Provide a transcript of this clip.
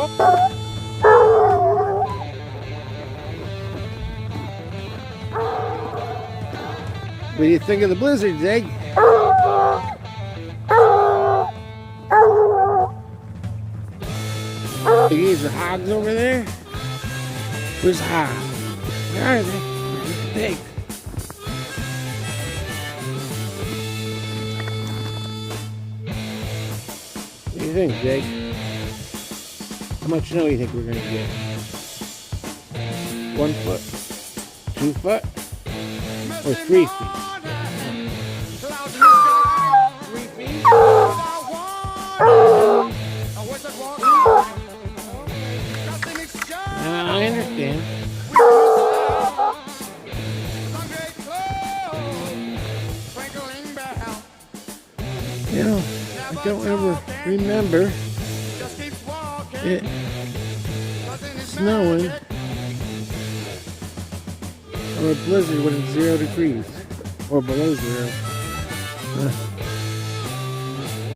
What do you think of the blizzard, Zig? These are hogs over there? Where's hogs? Where are they? Where's the pig? What do you think, Zig? How much snow do you think we're going to get? 1 foot? 2 foot? Or 3 feet? 3 feet? I understand. You know, I don't ever remember it snowing or a blizzard when it's 0 degrees or below 0.